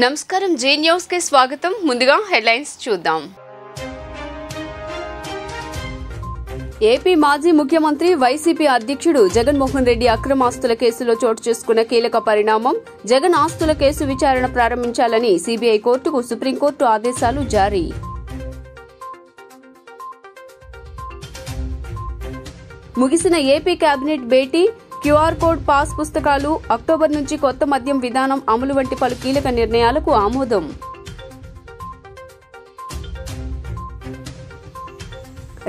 నమస్కారం జే న్యూస్ కి స్వాగతం. ముందుగా హెడ్లైన్స్ చూద్దాం. ఏపీ మాజీ ముఖ్యమంత్రి వైసీపీ అధ్యక్షుడు జగన్మోహన్ రెడ్డి అక్రమాస్తుల కేసులో చోటు చేసుకున్న కీలక పరిణామం. జగన్ ఆస్తుల కేసు విచారణ ప్రారంభించాలని సీబీఐ కోర్టుకు సుప్రీంకోర్టు ఆదేశాలు జారీ. ముగిసిన ఏపీ కేబినెట్ భేటీ. క్యూఆర్ కోడ్ పాస్ పుస్తకాలు, అక్టోబర్ నుంచి కొత్త మద్యం విధానం అమలు వంటి పలు కీలక నిర్ణయాలకు ఆమోదం.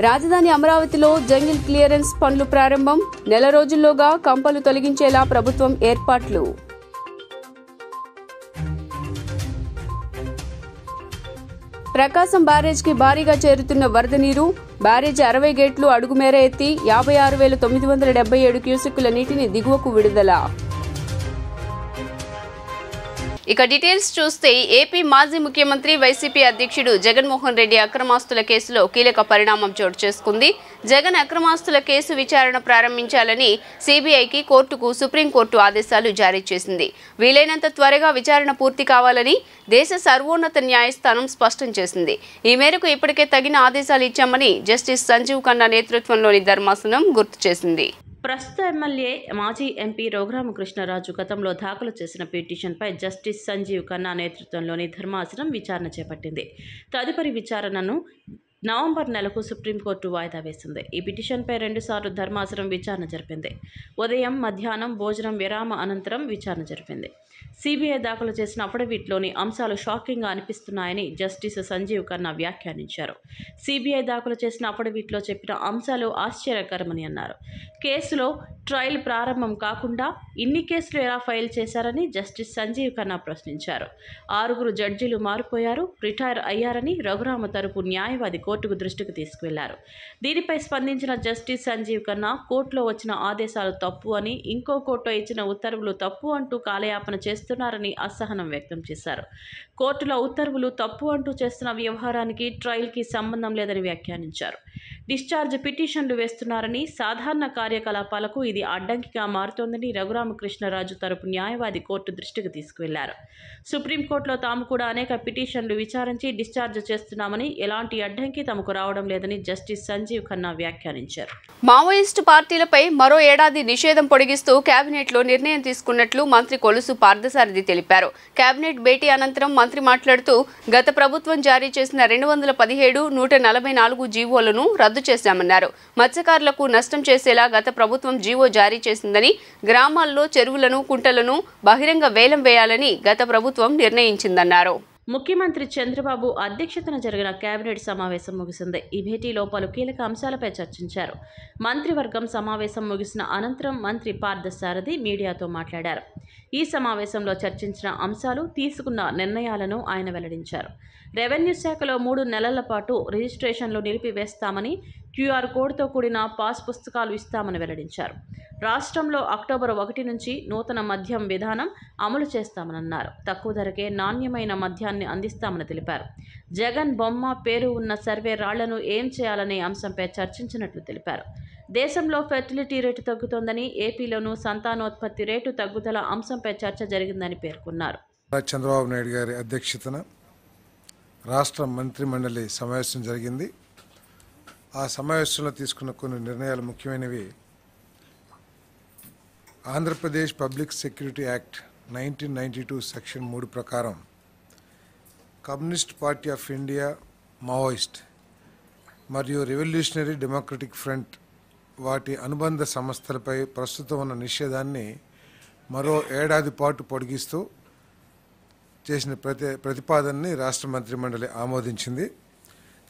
రాజధాని అమరావతిలో జంగిల్ క్లియరెన్స్ పనులు ప్రారంభం. నెల రోజుల్లోగా కంపలు తొలగించేలా ప్రభుత్వం ఏర్పాట్లు. ప్రకాశం బ్యారేజ్కి భారీగా చేరుతున్న వరద నీరు. బ్యారేజ్ 60 గేట్లు అడుగుమేర ఎత్తి 56,977 క్యూసెక్కుల నీటిని దిగువకు విడుదల. ఇక డీటెయిల్స్ చూస్తే ఏపీ మాజీ ముఖ్యమంత్రి వైసీపీ అధ్యక్షుడు జగన్మోహన్ రెడ్డి అక్రమాస్తుల కేసులో కీలక పరిణామం చోటు చేసుకుంది. జగన్ అక్రమాస్తుల కేసు విచారణ ప్రారంభించాలని సీబీఐకి కోర్టుకు సుప్రీంకోర్టు ఆదేశాలు జారీ చేసింది. వీలైనంత త్వరగా విచారణ పూర్తి కావాలని దేశ సర్వోన్నత న్యాయస్థానం స్పష్టం చేసింది. ఈ మేరకు ఇప్పటికే తగిన ఆదేశాలు ఇచ్చామని జస్టిస్ సంజీవ్ ఖన్నా నేతృత్వంలోని ధర్మాసనం గుర్తు చేసింది. ప్రస్తుత ఎమ్మెల్యే మాజీ ఎంపీ రఘురామకృష్ణరాజు గతంలో దాఖలు చేసిన పిటిషన్పై జస్టిస్ సంజీవ్ ఖన్నా నేతృత్వంలోని ధర్మాసనం విచారణ చేపట్టింది. తదుపరి విచారణను నవంబర్ నెలకు సుప్రీంకోర్టు వాయిదా వేసింది. ఈ పిటిషన్పై 2 సార్లు ధర్మాసనం విచారణ జరిపింది. ఉదయం, మధ్యాహ్నం భోజనం విరామ అనంతరం విచారణ జరిపింది. సీబీఐ దాఖలు చేసిన అఫిడవిట్లోని అంశాలు షాకింగ్గా అనిపిస్తున్నాయని జస్టిస్ సంజీవ్ ఖన్నా వ్యాఖ్యానించారు. సీబీఐ దాఖలు చేసిన అఫిడవిట్లో చెప్పిన అంశాలు ఆశ్చర్యకరమని అన్నారు. కేసులో ట్రయల్ ప్రారంభం కాకుండా ఇన్ని కేసులు ఎలా ఫైల్ చేశారని జస్టిస్ సంజీవ్ ఖన్నా ప్రశ్నించారు. 6 జడ్జీలు మారిపోయారు, రిటైర్ అయ్యారని రఘురామ తరపు న్యాయవాది కోర్టుకు దృష్టికి తీసుకువెళ్లారు. దీనిపై స్పందించిన జస్టిస్ సంజీవ్ ఖన్నా కోర్టులో వచ్చిన ఆదేశాలు తప్పు అని, ఇంకో కోర్టులో ఇచ్చిన ఉత్తర్వులు తప్పు అంటూ కాలయాపన చేస్తున్నారని అసహనం వ్యక్తం చేశారు. కోర్టులో ఉత్తర్వులు తప్పు అంటూ చేస్తున్న వ్యవహారానికి ట్రయల్కి సంబంధం లేదని వ్యాఖ్యానించారు. డిశ్చార్జ్ పిటిషన్లు వేస్తున్నారని, సాధారణ కార్యకలాపాలకు ఇది అడ్డంకిగా మారుతోందని రఘురామకృష్ణరాజు తరపు న్యాయవాది కోర్టు దృష్టికి తీసుకువెళ్లారు. సుప్రీంకోర్టులో తాము కూడా అనేక పిటిషన్లు విచారించి డిశ్చార్జ్ చేస్తున్నామని, ఎలాంటి అడ్డంకి తమకు రావడం లేదని జస్టిస్ సంజీవ్ ఖన్నా వ్యాఖ్యానించారు. మావోయిస్టు పార్టీలపై మరో ఏడాది నిషేధం పొడిగిస్తూ కేబినెట్లో నిర్ణయం తీసుకున్నట్లు మంత్రి కొలుసు పార్థసారథి తెలిపారు. కేబినెట్ భేటీ అనంతరం మంత్రి మాట్లాడుతూ గత ప్రభుత్వం జారీ చేసిన 217, 144 జీవోలను రద్దు చేశామన్నారు. మత్స్యకారులకు నష్టం చేసేలా గత ప్రభుత్వం జీవో జారీ చేసిందని, గ్రామాల్లో చెరువులను, కుంటలను బహిరంగ వేలం వేయాలని గత ప్రభుత్వం నిర్ణయించిందన్నారు. ముఖ్యమంత్రి చంద్రబాబు అధ్యక్షతన జరిగిన కేబినెట్ సమావేశం ముగిసింది. ఈ భేటీలో పలు కీలక అంశాలపై చర్చించారు. మంత్రివర్గం సమావేశం ముగిసిన అనంతరం మంత్రి పార్థసారథి మీడియాతో మాట్లాడారు. ఈ సమావేశంలో చర్చించిన అంశాలు, తీసుకున్న నిర్ణయాలను ఆయన వెల్లడించారు. రెవెన్యూ శాఖలో 3 నెలల పాటు రిజిస్ట్రేషన్లు నిలిపివేస్తామని, క్యూఆర్ కోడ్తో కూడిన పాస్ పుస్తకాలు ఇస్తామని వెల్లడించారు. రాష్ట్రంలో అక్టోబర్ 1 నుంచి నూతన మద్యం విధానం అమలు చేస్తామన్నారు. తక్కువ ధరకే నాణ్యమైన మద్యాన్ని అందిస్తామని తెలిపారు. జగన్ బొమ్మ, పేరు ఉన్న సర్వే రాళ్లను ఏం చేయాలనే అంశంపై చర్చించినట్లు తెలిపారు. దేశంలో ఫెర్టిలిటీ రేటు తగ్గుతోందని, ఏపీలోనూ సంతానోత్పత్తి రేటు తగ్గుదల అంశంపై చర్చ జరిగిందని పేర్కొన్నారు. చంద్రబాబు నాయుడు గారి అధ్యక్షతన రాష్ట్ర మంత్రి మండలి సమావేశం జరిగింది. ఆ సమావేశంలో తీసుకున్న కొన్ని నిర్ణయాలు ముఖ్యమైనవి. Andhra Pradesh public security act 1992 section 3 ప్రకారం communist party of India, Maoist మరియు రెవల్యూషనరీ డెమోక్రటిక్ ఫ్రంట్ వాటి అనుబంధ సంస్థలపై ప్రస్తుతం ఉన్న నిషేధాన్ని మరో ఏడాది పాటు పొడిగిస్తూ చేసిన ప్రతిపాదనని రాష్ట్ర మంత్రి మండలి ఆమోదించింది.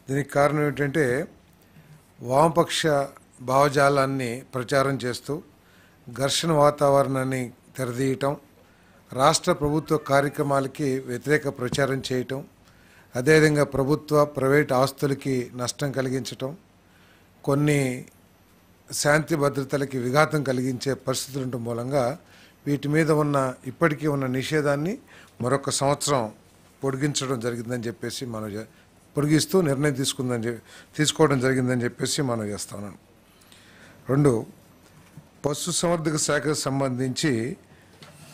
దీనికి కారణం ఏంటంటే వామపక్ష భావజాలాన్ని ప్రచారం చేస్తూ ఘర్షణ వాతావరణాన్ని తెరదీయటం, రాష్ట్ర ప్రభుత్వ కార్యక్రమాలకి వ్యతిరేక ప్రచారం చేయటం, అదేవిధంగా ప్రభుత్వ ప్రైవేట్ ఆస్తులకి నష్టం కలిగించటం, కొన్ని శాంతి భద్రతలకి విఘాతం కలిగించే పరిస్థితులు ఉండటం మూలంగా వీటి మీద ఉన్న ఇప్పటికీ ఉన్న నిషేధాన్ని మరొక సంవత్సరం పొడిగించడం జరిగిందని చెప్పేసి పొడిగిస్తూ నిర్ణయం తీసుకోవడం జరిగిందని చెప్పేసి మనం చేస్తాను. 2, పశుసంవర్ధక శాఖకు సంబంధించి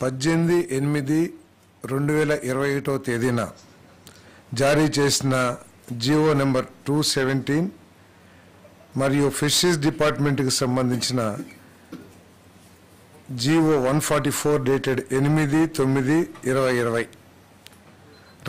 18/8 2021 తేదీన జారీ చేసిన జియో నెంబర్ 217 మరియు ఫిషరీస్ డిపార్ట్మెంట్కి సంబంధించిన జియో 144 డేటెడ్ 8/9/2020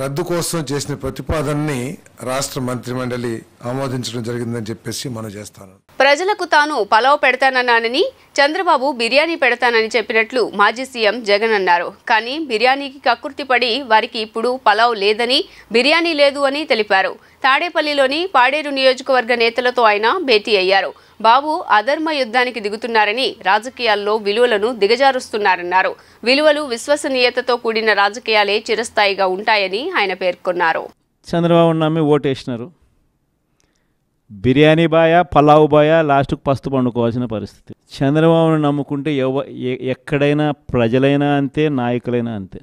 రద్దు కోసం చేసిన ప్రతిపాదనని రాష్ట్ర మంత్రిమండలి ఆమోదించడం జరిగిందని చెప్పేసి మనం చేస్తాను. ప్రజలకు తాను పలావ్ పెడతానన్నానని, చంద్రబాబు బిర్యానీ పెడతానని చెప్పినట్లు మాజీ సీఎం జగన్ అన్నారు. కానీ బిర్యానీకి కక్కుర్తిపడి వారికి ఇప్పుడు పలావ్ లేదని, బిర్యానీ లేదు అని తెలిపారు. తాడేపల్లిలోని పాడేరు నియోజకవర్గ నేతలతో ఆయన భేటీ అయ్యారు. బాబు అధర్మ యుద్ధానికి దిగుతున్నారని, రాజకీయాల్లో విలువలను దిగజారుస్తున్నారన్నారు. విలువలు, విశ్వసనీయతతో కూడిన రాజకీయాలే చిరస్థాయిగా ఉంటాయని ఆయన పేర్కొన్నారు. చంద్రబాబు నమ్మి ఓటేసినారు. బిర్యానీ బాయా, పలావ్ బాయా, లాస్ట్కు పస్తు పండుకోవాల్సిన పరిస్థితి. చంద్రబాబును నమ్ముకుంటే ఎక్కడైనా ప్రజలైనా అంతే, నాయకులైనా అంతే.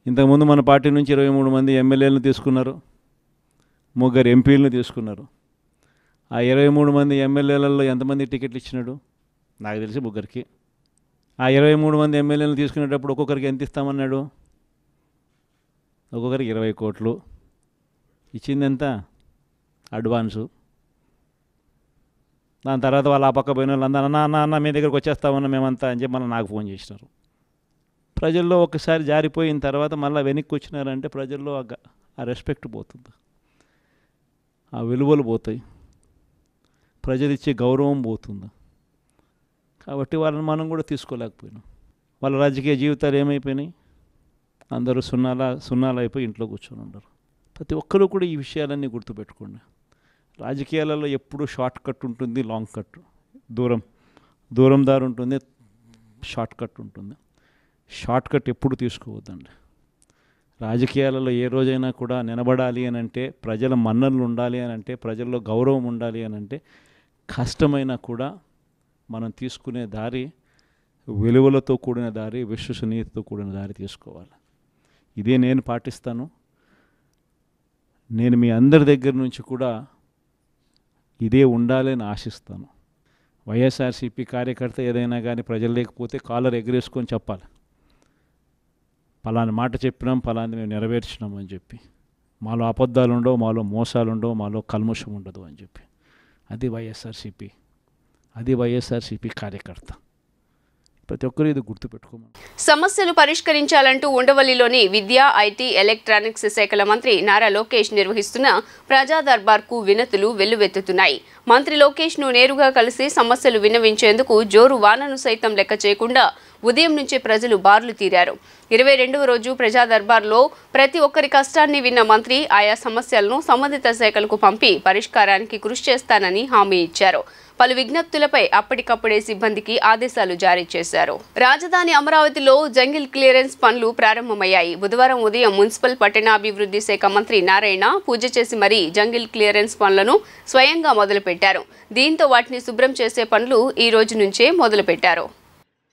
ఇంతకుముందు మన పార్టీ నుంచి 23 మంది ఎమ్మెల్యేలను తీసుకున్నారు, 3 ఎంపీలను తీసుకున్నారు. ఆ 23 మంది ఎమ్మెల్యేలలో ఎంతమంది టికెట్లు ఇచ్చినాడు? నాకు తెలిసి 3కి. ఆ 23 మంది ఎమ్మెల్యేలను తీసుకునేటప్పుడు ఒక్కొక్కరికి ఎంత ఇస్తామన్నాడు? ఒక్కొక్కరికి 20 కోట్లు ఇచ్చింది. ఎంత అడ్వాన్సు? దాని తర్వాత వాళ్ళు ఆ పక్క పోయిన వాళ్ళు అన్న మీ దగ్గరికి వచ్చేస్తామన్నా మేమంతా అని చెప్పి మళ్ళీ నాకు ఫోన్ చేసినారు. ప్రజల్లో ఒకసారి జారిపోయిన తర్వాత మళ్ళీ వెనక్కి వచ్చినారంటే ప్రజల్లో ఆ రెస్పెక్ట్ పోతుంది, ఆ విలువలు పోతాయి, ప్రజలు ఇచ్చే గౌరవం పోతుంది. కాబట్టి వాళ్ళని మనం కూడా తీసుకోలేకపోయినాం. వాళ్ళ రాజకీయ జీవితాలు ఏమైపోయినాయి? అందరూ సున్నాలు అయిపోయి ఇంట్లో కూర్చొని ఉన్నారు. ప్రతి ఒక్కరూ కూడా ఈ విషయాలన్నీ గుర్తుపెట్టుకోండి. రాజకీయాలలో ఎప్పుడు షార్ట్ కట్ ఉంటుంది, లాంగ్ కట్, దూరం దారి ఉంటుంది, షార్ట్ కట్ ఉంటుంది. షార్ట్ కట్ ఎప్పుడు తీసుకోవద్దండి. రాజకీయాలలో ఏ రోజైనా కూడా నిలబడాలి అని అంటే, ప్రజల మన్ననలు ఉండాలి అని అంటే, ప్రజల్లో గౌరవం ఉండాలి అని అంటే, కష్టమైనా కూడా మనం తీసుకునే దారి విలువలతో కూడిన దారి, విశ్వసనీయతతో కూడిన దారి తీసుకోవాలి. ఇదే నేను పాటిస్తాను. నేను మీ అందరి దగ్గర నుంచి కూడా ఇదే ఉండాలని ఆశిస్తాను. వైఎస్ఆర్సీపీ కార్యకర్త ఏదైనా కానీ ప్రజలు లేకపోతే కాలర్ ఎగరేసుకొని చెప్పాలి, పలాని మాట చెప్పినాం, పలాని మేము నెరవేర్చినాం అని చెప్పి. మాలో అబద్ధాలు ఉండవు, మాలో మోసాలు ఉండవు, మాలో కల్మషం ఉండదు అని చెప్పి. అది వైఎస్ఆర్సీపీ కార్యకర్త. ప్రతి ఒక్కరు ఇది గుర్తుపెట్టుకోమని. సమస్యలు పరిష్కరించాలంటూ ఉండవల్లిలోని విద్యా, ఐటీ, ఎలక్ట్రానిక్స్ శాఖల మంత్రి నారా లోకేష్ నిర్వహిస్తున్న ప్రజా దర్బార్కు వినతులు వెల్లువెత్తుతున్నాయి. మంత్రి లోకేష్ను నేరుగా కలిసి సమస్యలు విన్నవించేందుకు జోరు వానను సైతం లెక్క చేయకుండా ఉదయం నుంచే ప్రజలు బార్లు తీరారు. 22వ రోజు ప్రజా దర్బార్లో ప్రతి ఒక్కరి కష్టాన్ని విన్న మంత్రి ఆయా సమస్యలను సంబంధిత శాఖలకు పంపి పరిష్కారానికి కృషి చేస్తానని హామీ ఇచ్చారు. పలు విజ్ఞప్తులపై అప్పటికప్పుడే సిబ్బందికి ఆదేశాలు జారీ చేశారు. రాజధాని అమరావతిలో జంగిల్ క్లియరెన్స్ పనులు ప్రారంభమయ్యాయి. బుధవారం ఉదయం మున్సిపల్ పట్టణాభివృద్ధి శాఖ మంత్రి నారాయణ పూజ చేసి మరీ జంగిల్ క్లియరెన్స్ పనులను స్వయంగా మొదలుపెట్టారు. దీంతో వాటిని శుభ్రం చేసే పనులు ఈ రోజు నుంచే మొదలుపెట్టారు.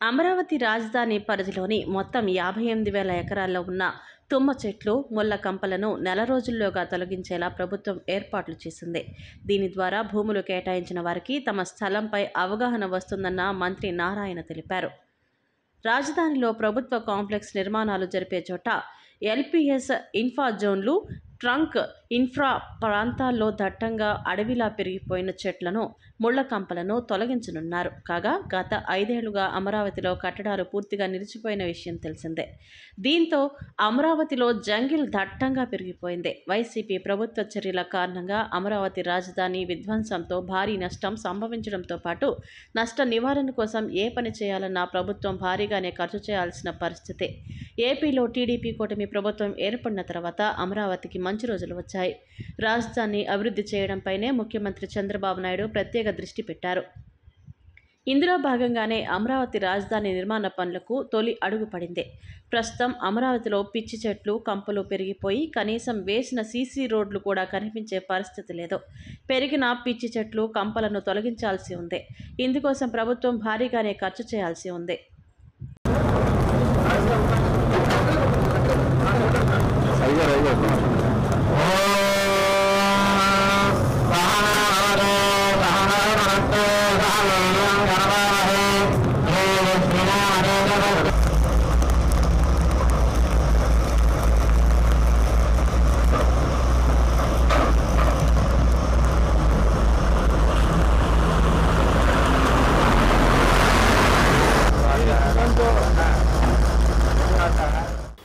అమరావతి రాజధాని పరిధిలోని మొత్తం 58,000 ఎకరాల్లో ఉన్న తుమ్మ చెట్లు, ముళ్ళ కంపలను నెల రోజుల్లోగా తొలగించేలా ప్రభుత్వం ఏర్పాట్లు చేసింది. దీని ద్వారా భూములు కేటాయించిన వారికి తమ స్థలంపై అవగాహన వస్తుందన్న మంత్రి నారాయణ తెలిపారు. రాజధానిలో ప్రభుత్వ కాంప్లెక్స్ నిర్మాణాలు జరిపే చోట ఎల్పీఎస్ ఇన్ఫ్రా జోన్లు, ట్రంక్ ఇన్ఫ్రా ప్రాంతాల్లో దట్టంగా అడవిలా పెరిగిపోయిన చెట్లను, ముళ్ల కంపలను తొలగించనున్నారు. కాగా గత 5 ఏళ్లుగా అమరావతిలో కట్టడాలు పూర్తిగా నిలిచిపోయిన విషయం తెలిసిందే. దీంతో అమరావతిలో జంగిల్ దట్టంగా పెరిగిపోయింది. వైసీపీ ప్రభుత్వ చర్యల కారణంగా అమరావతి రాజధాని విధ్వంసంతో భారీ నష్టం సంభవించడంతో పాటు నష్ట నివారణ కోసం ఏ పని చేయాలన్నా ప్రభుత్వం భారీగానే ఖర్చు చేయాల్సిన పరిస్థితి. ఏపీలో టీడీపీ కూటమి ప్రభుత్వం ఏర్పడిన తర్వాత అమరావతికి మంచి రోజులు వచ్చాయి. రాజధాని అభివృద్ధి చేయడంపైనే ముఖ్యమంత్రి చంద్రబాబు నాయుడు ప్రత్యేక దృష్టి పెట్టారు. ఇందులో భాగంగానే అమరావతి రాజధాని నిర్మాణ పనులకు తొలి అడుగు పడింది. ప్రస్తుతం అమరావతిలో పిచ్చి చెట్లు, కంపలు పెరిగిపోయి కనీసం వేసిన సీసీ రోడ్లు కూడా కనిపించే పరిస్థితి లేదు. పెరిగిన పిచ్చి చెట్లు, కంపలను తొలగించాల్సి ఉంది. ఇందుకోసం ప్రభుత్వం భారీగానే ఖర్చు చేయాల్సి ఉంది.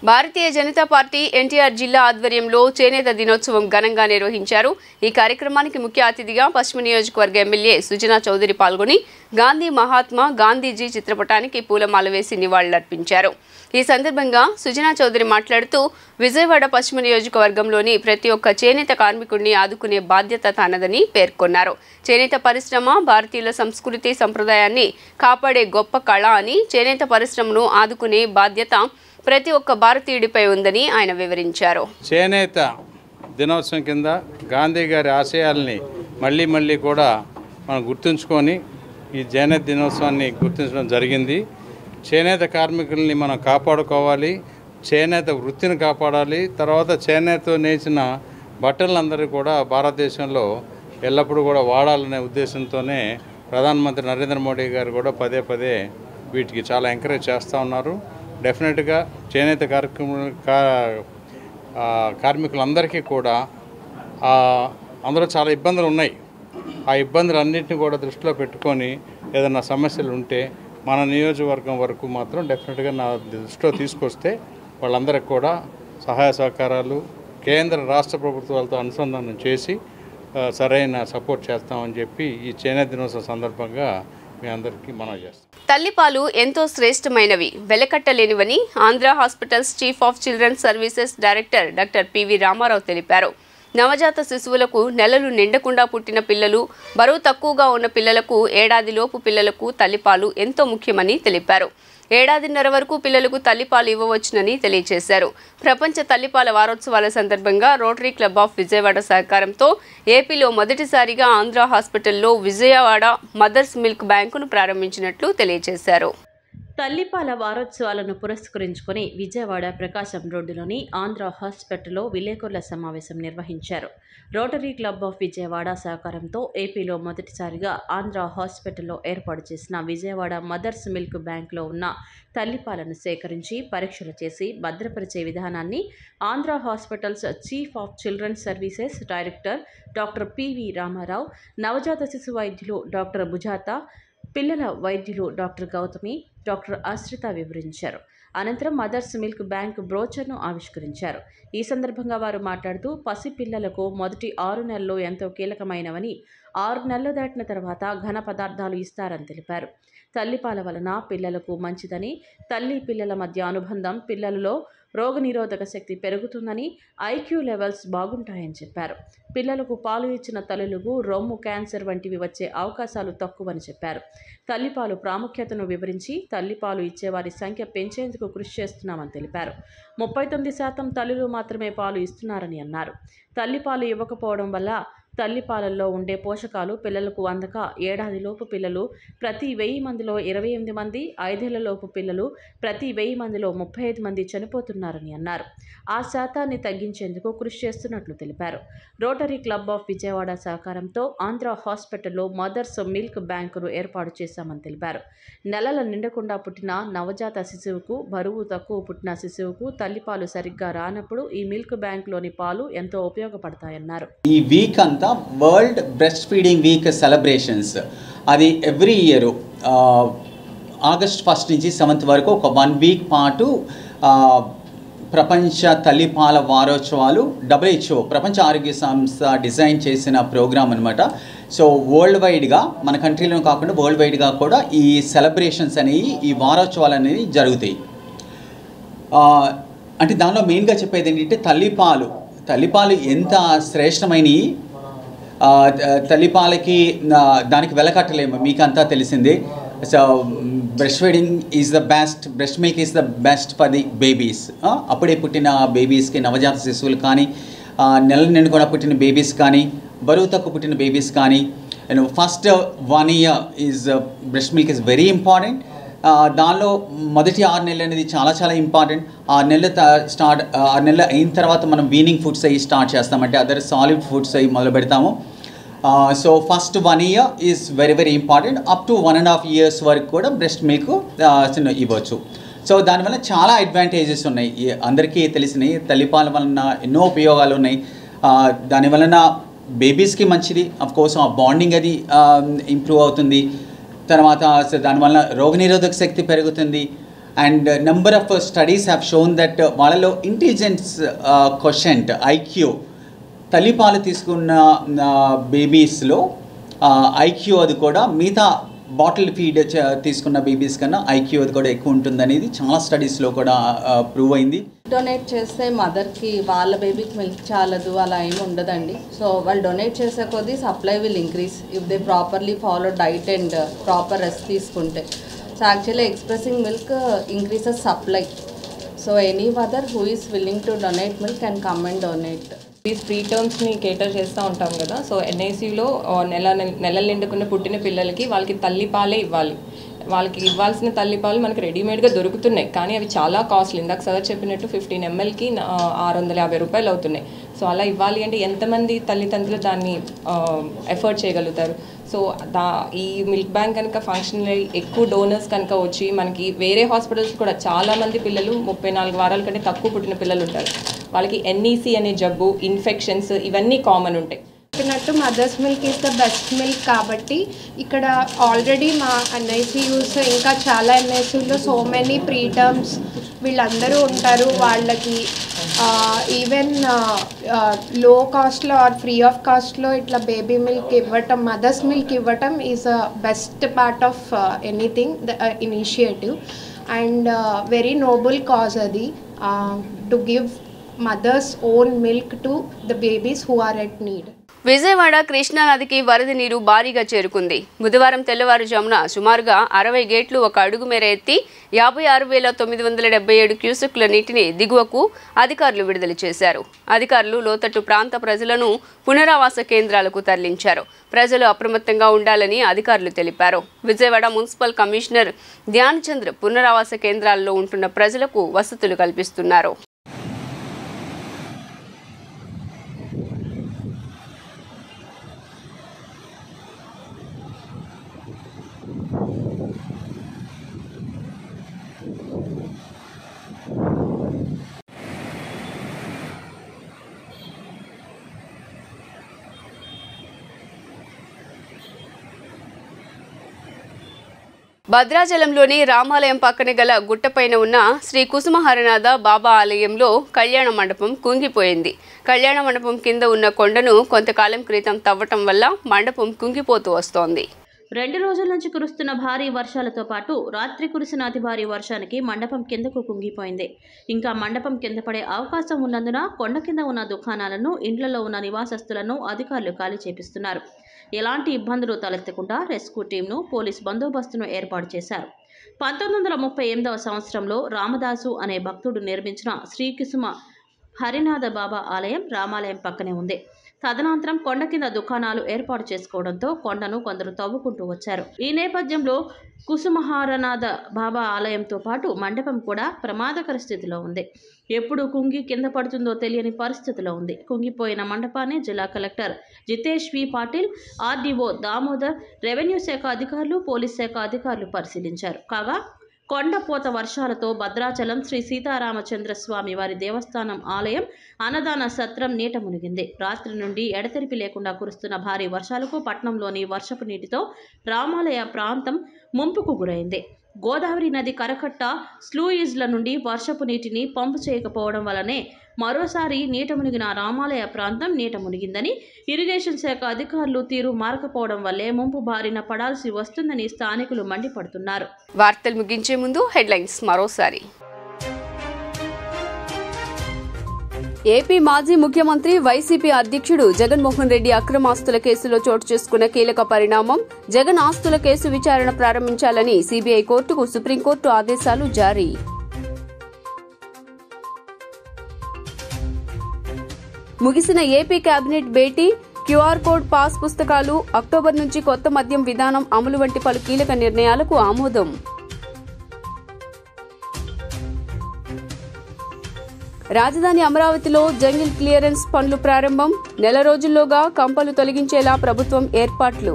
భారతీయ జనతా పార్టీ ఎన్టీఆర్ జిల్లా ఆధ్వర్యంలో చేనేత దినోత్సవం ఘనంగా నిర్వహించారు. ఈ కార్యక్రమానికి ముఖ్య అతిథిగా పశ్చిమ నియోజకవర్గ ఎమ్మెల్యే సుజనా చౌదరి పాల్గొని గాంధీ మహాత్మా గాంధీజీ చిత్రపటానికి పూలమాల వేసి నివాళులర్పించారు. ఈ సందర్భంగా సుజనా చౌదరి మాట్లాడుతూ విజయవాడ పశ్చిమ నియోజకవర్గంలోని ప్రతి ఒక్క చేనేత కార్మికుడిని ఆదుకునే బాధ్యత తనదని పేర్కొన్నారు. చేనేత పరిశ్రమ భారతీయుల సంస్కృతి సంప్రదాయాన్ని కాపాడే గొప్ప కళ అని, చేనేత పరిశ్రమను ఆదుకునే బాధ్యత ప్రతి ఒక్క భారతీయుడిపై ఉందని ఆయన వివరించారు. చేనేత దినోత్సవం కింద గాంధీ గారి ఆశయాల్ని మళ్ళీ కూడా మనం గుర్తుంచుకొని ఈ చేనేత దినోత్సవాన్ని గుర్తించడం జరిగింది. చేనేత కార్మికుల్ని మనం కాపాడుకోవాలి, చేనేత వృత్తిని కాపాడాలి. తర్వాత చేనేతతో నేసిన బట్టలందరూ కూడా భారతదేశంలో ఎల్లప్పుడూ కూడా వాడాలనే ఉద్దేశంతోనే ప్రధానమంత్రి నరేంద్ర మోడీ గారు కూడా పదే వీటికి చాలా ఎంకరేజ్ చేస్తూ ఉన్నారు. డెఫినెట్గా చేనేత కార్మికులందరికీ కూడా అందులో చాలా ఇబ్బందులు ఉన్నాయి. ఆ ఇబ్బందులన్నింటినీ కూడా దృష్టిలో పెట్టుకొని ఏదైనా సమస్యలు ఉంటే మన నియోజకవర్గం వరకు మాత్రం డెఫినెట్గా నా దృష్టిలో తీసుకొస్తే వాళ్ళందరికీ కూడా సహాయ సహకారాలు కేంద్ర రాష్ట్ర ప్రభుత్వాలతో అనుసంధానం చేసి సరైన సపోర్ట్ చేస్తామని చెప్పి ఈ చేనేత దినోత్సవం సందర్భంగా మీ అందరికీ మనవి చేస్తాం. తల్లిపాలు ఎంతో శ్రేష్టమైనవి, వెలకట్టలేనివని Andhra hospitals chief of children's services director doctor PV Ramarao తెలిపారు. నవజాత శిశువులకు నెలలు నిండకుండా పుట్టిన పిల్లలు, బరువు తక్కువగా ఉన్న పిల్లలకు, ఏడాదిలోపు పిల్లలకు తల్లిపాలు ఎంతో ముఖ్యమని తెలిపారు. ఏడాదిన్నర వరకు పిల్లలకు తల్లిపాలు ఇవ్వవచ్చునని తెలియజేశారు. ప్రపంచ తల్లిపాల వారోత్సవాల సందర్భంగా రోటరీ క్లబ్ ఆఫ్ విజయవాడ సహకారంతో ఏపీలో మొదటిసారిగా ఆంధ్ర హాస్పిటల్లో విజయవాడ మదర్స్ మిల్క్ బ్యాంకును ప్రారంభించినట్లు తెలియజేశారు. తల్లిపాల వారోత్సవాలను పురస్కరించుకొని విజయవాడ ప్రకాశం రోడ్డులోని ఆంధ్ర హాస్పిటల్లో విలేకరుల సమావేశం నిర్వహించారు. రోటరీ క్లబ్ ఆఫ్ విజయవాడ సహకారంతో ఏపీలో మొదటిసారిగా ఆంధ్ర హాస్పిటల్లో ఏర్పాటు చేసిన విజయవాడ మదర్స్ మిల్క్ బ్యాంక్లో ఉన్న తల్లిపాలను సేకరించి పరీక్షలు చేసి భద్రపరిచే విధానాన్ని Andhra hospitals chief of children's services director doctor PV Ramarao, నవజాత శిశు వైద్యులు డాక్టర్ బుజాత, పిల్లల వైద్యులు డాక్టర్ గౌతమి, డాక్టర్ ఆశ్రిత వివరించారు. అనంతరం మదర్స్ మిల్క్ బ్యాంక్ బ్రోచర్ను ఆవిష్కరించారు. ఈ సందర్భంగా వారు మాట్లాడుతూ పసిపిల్లలకు మొదటి 6 నెలలు ఎంతో కీలకమైనవని, 6 నెలలు దాటిన తర్వాత ఘన పదార్థాలు ఇస్తారని తెలిపారు. తల్లిపాల వలన పిల్లలకు మంచిదని, తల్లి పిల్లల మధ్య అనుబంధం, పిల్లలలో రోగనిరోధక శక్తి పెరుగుతుందని, ఐక్యూ లెవెల్స్ బాగుంటాయని చెప్పారు. పిల్లలకు పాలు ఇచ్చిన తల్లులకు రొమ్ము క్యాన్సర్ వంటివి వచ్చే అవకాశాలు తక్కువని చెప్పారు. తల్లిపాలు ప్రాముఖ్యతను వివరించి తల్లిపాలు ఇచ్చేవారి సంఖ్య పెంచేందుకు కృషి చేస్తున్నామని తెలిపారు. 39% తల్లులు మాత్రమే పాలు ఇస్తున్నారని అన్నారు. తల్లిపాలు ఇవ్వకపోవడం వల్ల తల్లిపాలల్లో ఉండే పోషకాలు పిల్లలకు అందక ఏడాదిలోపు పిల్లలు ప్రతి 1000 మందిలో 28 మంది, 5 ఏళ్లలోపు పిల్లలు ప్రతి 1000 మందిలో 35 మంది చనిపోతున్నారని అన్నారు. ఆ శాతాన్ని తగ్గించేందుకు కృషి చేస్తున్నట్లు తెలిపారు. రోటరీ క్లబ్ ఆఫ్ విజయవాడ సహకారంతో ఆంధ్ర హాస్పిటల్లో మదర్స్ మిల్క్ బ్యాంకును ఏర్పాటు చేశామని తెలిపారు. నెలల నిండకుండా పుట్టిన నవజాత శిశువుకు, బరువు తక్కువ పుట్టిన శిశువుకు తల్లిపాలు సరిగ్గా రానప్పుడు ఈ మిల్క్ బ్యాంక్లోని పాలు ఎంతో ఉపయోగపడతాయన్నారు. ఈ వీక్ అంతా world breast feeding week celebrations, అది ఎవ్రీ ఇయర్ ఆగస్ట్ 1 నుంచి 7 వరకు ఒక 1 వీక్ పాటు ప్రపంచ తల్లిపాల వారోత్సవాలు WHO ప్రపంచ ఆరోగ్య సంస్థ డిజైన్ చేసిన ప్రోగ్రామ్ అనమాట. సో వరల్డ్ వైడ్గా, మన కంట్రీలో కాకుండా వరల్డ్ వైడ్గా కూడా ఈ సెలబ్రేషన్స్ అనేవి, ఈ వారోత్సవాలు అనేవి జరుగుతాయి. అంటే దానిలో మెయిన్గా చెప్పేది ఏంటంటే తల్లిపాలు ఎంత శ్రేష్టమైనవి, తల్లిపాలకి దానికి వెలకట్టలేము, మీకు అంతా తెలిసిందే. So breast feeding is the best, breast milk is the best for the babies. అప్పుడే పుట్టిన బేబీస్కి, నవజాత శిశువులు కానీ, నెల నిండుగా పుట్టిన బేబీస్ కానీ, బరువు తక్కువ పుట్టిన బేబీస్ కానీ, first 1 year is breast milk is very important. దానిలో మొదటి 6 నెలలు అనేది చాలా ఇంపార్టెంట్. 6 నెలలు అయిన తర్వాత మనం వీనింగ్ ఫుడ్స్ అయ్యి స్టార్ట్ చేస్తామంటే అదర్ సాలిడ్ ఫుడ్స్ అయ్యి మొదలు పెడతాము. So first 1 year is very important. Up to 1.5 years వరకు కూడా బ్రెస్ట్ మిల్క్ ఇవ్వచ్చు. సో దానివల్ల చాలా అడ్వాంటేజెస్ ఉన్నాయి, అందరికీ తెలిసినాయి. తల్లిపాల వలన ఎన్నో ఉపయోగాలు ఉన్నాయి. దానివలన బేబీస్కి మంచిది, అఫ్కోర్స్ ఆ బాండింగ్ అది ఇంప్రూవ్ అవుతుంది. తర్వాత దానివల్ల రోగనిరోధక శక్తి పెరుగుతుంది. And number of studies have shown that వాళ్ళలో ఇంటెలిజెన్స్ క్వోషెంట్ ఐక్యూ తల్లిపాలు తీసుకున్న బేబీస్లో ఐక్యూ అది కూడా మిగతా బాటిల్ ఫీడ్ తీసుకున్న బేబీస్ కన్నా ఐక్యూ అది కూడా ఎక్కువ ఉంటుందనేది చాలా స్టడీస్లో కూడా ప్రూవ్ అయింది. డొనేట్ చేస్తే మదర్కి వాళ్ళ బేబీకి మిల్క్ చాలదు అలా ఏమి ఉండదండి. సో వాళ్ళు డొనేట్ చేసే కొద్దీ supply will increase if they properly follow diet and proper rest తీసుకుంటే. So actually expressing milk increases supply. So any mother who is willing to donate milk can come and donate. ఈ pre టర్మ్స్ని cater చేస్తూ ఉంటాం కదా. So ఎన్ఐసిలో నెలలు నిండుకున్న పుట్టిన పిల్లలకి వాళ్ళకి తల్లిపాలే ఇవ్వాలి. వాళ్ళకి ఇవ్వాల్సిన తల్లిపాలు మనకి రెడీమేడ్గా దొరుకుతున్నాయి, కానీ అవి చాలా కాస్ట్లీ. ఇందాక సార్ చెప్పినట్టు 15 mlకి 650 రూపాయలు అవుతున్నాయి. సో అలా ఇవ్వాలి అంటే ఎంతమంది తల్లిదండ్రులు దాన్ని ఎఫర్ట్ చేయగలుగుతారు? సో ఈ మిల్క్ బ్యాంక్ కనుక ఫంక్షన్ ఎక్కువ డోనర్స్ కనుక వచ్చి మనకి వేరే హాస్పిటల్స్ కూడా చాలామంది పిల్లలు 34 వారాల కంటే తక్కువ పుట్టిన పిల్లలు ఉంటారు. వాళ్ళకి ఎన్ఈసి అనే జబ్బు, ఇన్ఫెక్షన్స్ ఇవన్నీ కామన్ ఉంటాయి. చెప్పినట్టు mothers milk is the best milk కాబట్టి ఇక్కడ ఆల్రెడీ మా ఎన్ఐసియూస్ ఇంకా చాలా ఎన్ఐసియూలో సో మెనీ ప్రీ టర్మ్స్ వీళ్ళందరూ ఉంటారు. వాళ్ళకి ఈవెన్ లో కాస్ట్లో ఆర్ ఫ్రీ ఆఫ్ కాస్ట్లో ఇట్లా బేబీ మిల్క్ ఇవ్వటం, మదర్స్ మిల్క్ ఇవ్వటం is a best part of anything the initiative and very noble cause అది to give mother's own milk to the babies who are at need. Vijayawada కృష్ణానదికి వరద నీరు భారీగా చేరుకుంది. బుధవారం తెల్లవారుజామున సుమారుగా 60 గేట్లు ఒక అడుగు మేర ఎత్తి 56,977 క్యూసెక్ల నీటిని దిగువకు అధికారులు విడుదల చేశారు. అధికారులు లోతట్టు ప్రాంత ప్రజలను పునరావాస కేంద్రాలకు తరలించారు. ప్రజలు అప్రమత్తంగా ఉండాలని అధికారులు తెలిపారు. విజయవాడ మున్సిపల్ కమిషనర్ ధ్యాన్ చంద్ర పునరావాస కేంద్రాల్లో ఉంటున్న ప్రజలకు వసతులు కల్పిస్తున్నారు. భద్రాచలంలోని రామాలయం పక్కన గల గుట్టపైన ఉన్న శ్రీ కుసుమహరనాథ బాబా ఆలయంలో కళ్యాణ మండపం కుంగిపోయింది. కళ్యాణ మండపం కింద ఉన్న కొండను కొంతకాలం క్రితం తవ్వటం వల్ల మండపం కుంగిపోతూ వస్తోంది. 2 రోజుల నుంచి కురుస్తున్న భారీ వర్షాలతో పాటు రాత్రి కురిసిన అతి భారీ వర్షానికి మండపం కిందకు కుంగిపోయింది. ఇంకా మండపం కింద పడే అవకాశం ఉన్నందున కొండ కింద ఉన్న దుకాణాలను, ఇండ్లలో ఉన్న నివాసస్తులను అధికారులు ఖాళీ చేపిస్తున్నారు. ఎలాంటి ఇబ్బందులు తలెత్తకుండా రెస్క్యూ టీంను, పోలీస్ బందోబస్తును ఏర్పాటు చేశారు. 1938వ సంవత్సరంలో రామదాసు అనే భక్తుడు నిర్మించిన శ్రీ కుసుమ హరినాథ బాబా ఆలయం రామాలయం పక్కనే ఉంది. తదనంతరం కొండ కింద దుకాణాలు ఏర్పాటు చేసుకోవడంతో కొండను కొందరు తవ్వుకుంటూ వచ్చారు. ఈ నేపథ్యంలో కుసుమహరనాథ బాబా ఆలయంతో పాటు మండపం కూడా ప్రమాదకర స్థితిలో ఉంది. ఎప్పుడు కుంగి కింద పడుతుందో తెలియని పరిస్థితిలో ఉంది. కుంగిపోయిన మండపాన్ని జిల్లా కలెక్టర్ జితేష్ వి పాటిల్, ఆర్డీఓ దామోదర్, రెవెన్యూ శాఖ అధికారులు, పోలీస్ శాఖ అధికారులు పరిశీలించారు. కాగా కొండపోత వర్షాలతో భద్రాచలం శ్రీ సీతారామచంద్ర స్వామి వారి దేవస్థానం ఆలయం అన్నదాన సత్రం నీట మునిగింది. రాత్రి నుండి ఎడతెరిపి లేకుండా కురుస్తున్న భారీ వర్షాలకు పట్టణంలోని వర్షపు నీటితో రామాలయ ప్రాంతం ముంపుకు గురైంది. గోదావరి నది కరకట్ట, స్లూయిజ్ల నుండి వర్షపు నీటిని పంపు చేయకపోవడం వల్లనే మరోసారి నీట మునిగిన రామాలయ ప్రాంతం నీట మునిగిందని, ఇరిగేషన్ శాఖ అధికారులు తీరు మారకపోవడం వల్లే ముంపు బారిన పడాల్సి వస్తుందని స్థానికులు మండిపడుతున్నారు. వార్తలు ముగించే ముందు హెడ్లైన్స్ మరోసారి. ఏపీ మాజీ ముఖ్యమంత్రి వైసీపీ అధ్యక్షుడు జగన్మోహన్ రెడ్డి అక్రమాస్తుల కేసులో చోటు చేసుకున్న కీలక పరిణామం. జగన్ ఆస్తుల కేసు విచారణ ప్రారంభించాలని సీబీఐ కోర్టుకు సుప్రీంకోర్టు ఆదేశాలు జారీ. ముగిసిన ఏపీ కేబినెట్ భేటీ. క్యూఆర్ కోడ్ పాస్ పుస్తకాలు, అక్టోబర్ నుంచి కొత్త మద్యం విధానం అమలు వంటి పలు కీలక నిర్ణయాలకు ఆమోదం. రాజధాని అమరావతిలో జంగిల్ క్లియరెన్స్ పనులు ప్రారంభం. నెల రోజుల్లోగా కంపలు తొలగించేలా ప్రభుత్వం ఏర్పాట్లు.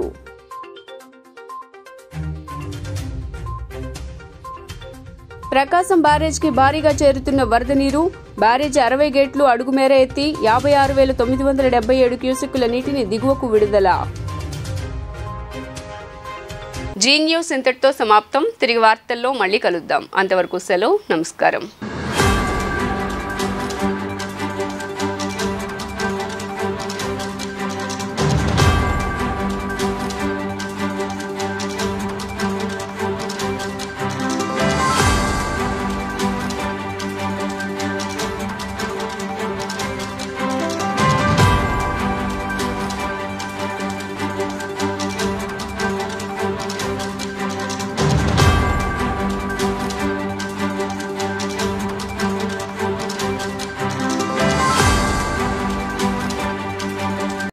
ప్రకాశం బ్యారేజ్కి భారీగా చేరుతున్న వరద నీరు. బ్యారేజ్ 60 గేట్లు అడుగు మేర ఎత్తి 56,977 క్యూసెక్కుల నీటిని దిగువకు విడుదల. జీ న్యూస్ ఇంతటితో సమాప్తం. తిరిగి వార్తల్లో మళ్ళీ కలుద్దాం. అంతవరకు సెలవు. నమస్కారం.